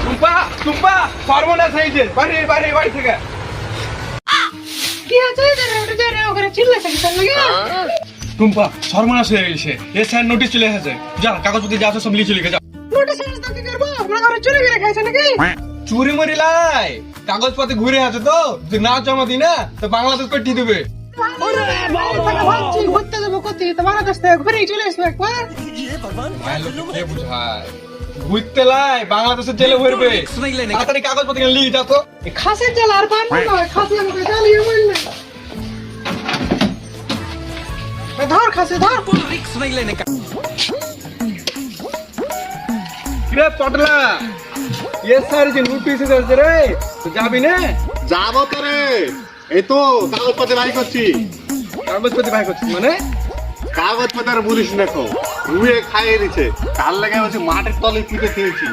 টুম্পা টুম্পা সর্বনাশ হয়েছে, বাড়ি বাড়ি বাড়ি থেকে। কি আছে রে ওটা যে রে ওখানে চিল্লাছে কি তার লাগে? টুম্পা সর্বনাশ হয়ে গেছে, এ স্যার নোটিশ চলে এসেছে। যা কাগজপত্র যা আছে সব নিয়ে চলে গেছে। নোটিশ এসে তো কি করব? আমরা ঘরে চুরি করে খাইছে নাকি? চুরি মরি লাই, কাগজপত্র ঘুরে আছে তো, যদি না জমা দি না তো বাংলাদেশ পাঠিয়ে দেবে। ওরে বাবা ভাবছি ঘুরতে যাবো কোথায়, তো বাংলাদেশ থেকে ঘুরে চলে আসবো একবার। মায়ের লোক কে বুঝায়, ঘুরতে লাই বাংলাদেশের জেলে ভরবে। তাড়াতাড়ি কাগজপত্র নিয়ে যাও তো। এই খাসের জাল আর পান না, খাসি আমাকে জ্বালিয়ে বললে। ধর খাসে ধর। রে পটলা, এ স্যার যে নোটিশ এসেছে রে, তো যাবি না? যাবো তো রে, এই তো কাগজপত্র বাই করছি। কাগজপত্র ভাই করছিস মানে? কাগজপত্র বলিস না খো, রুয়ে খাইয়ে দিচ্ছে। তার লেগে বলছি মাঠের তলে পুঁতে খেয়েছি,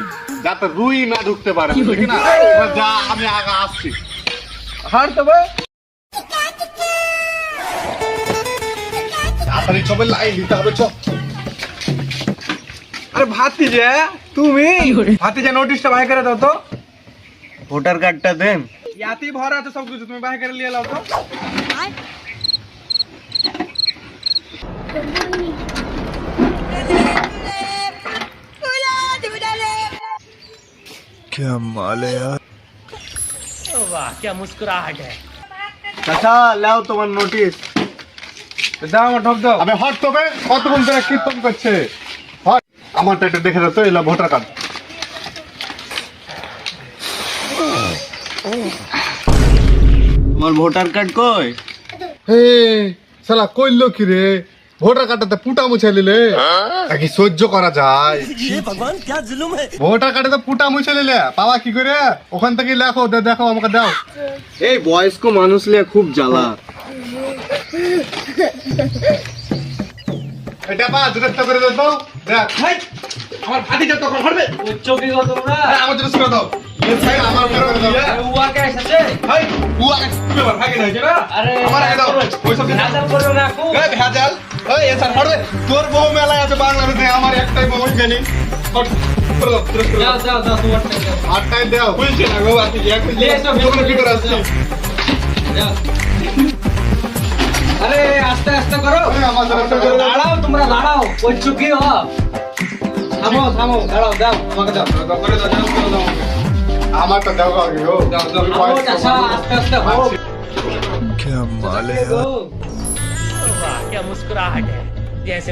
যাতে রুই না ঢুকতে পারে, বুঝলি কি না? এবার যা, আমি আগে আসছি। হার তবে তাড়াতাড়ি সবাই লাইন দিতে হবে, চ। আরে ভাতিজা তুমি, ভাতিজা নোটিশটা বাই করে দাও তো। ভোটার কার্ডটা দেন। ইয়াতেই ভরা আছে সব কিছু, তুমি বাই করে নিয়ে নাও তো। চাচা লাও তোমার নোটিশ। দাও আমার ঢোক দাও। আমি হট তবে কতক্ষণ ধরে কীর্তন করছে। হট, আমারটা একটু দেখে দাও তো, এলা ভোটার কার্ড। তোমার ভোটার কার্ড কই? হে শালা কইলো কি রে, ভোটার কার্ডটাতে পুটা মুছে নিলে কি সহ্য করা যায়? ভোটার কার্ডে তো পুটা মুছে নিলে পাওয়া কি করে? ওখান থেকে লেখো, দেখো আমাকে দাও। এই বয়স্ক মানুষ লিয়ে খুব জ্বালা। এটা পা দুটো করে দাও তো, দেখ। হাই, আমার ভাতিজা তখন হরবে। চোখে কত বড়? আমার জন্য করে দাও। এই সাইড আমার করে দাও। উয়া কে এসেছে? হাই, বুয়া তুমি আমার ভাগে নাই না? আরে আমার আগে দাও। ওই সব হাজার করো না কো। এই ভেজাল, এই এসা হরবে। তোর বউ মেলায় আছে বাংলাদেশে, আমার একটাই বউ জানি। হট, করে দাও, করে দাও। দাও দাও তোমার টাকা। আটটাই দাও। বুঝছি না গো ভাতিজা, এখন লে এসো, দোকানে কি করে আসছি? দাও। আরে আস্তে আস্তে করো। এই আমার জন্য করে দাও। দাঁড়াও তোমরা দাঁড়াও, ওই চুকি হ। থামো থামো, দাঁড়াও দাও আমাকে দাও। করে দাও, জানো করে দাও আমাকে। আমারটা দাও আগে গো। দাও, দাও। তুমি থামো বয়স্ক চাচা, মানুষ। আস্তে আস্তে হো। আচ্ছা। वाह क्या मुस्कुराहट है, जैसे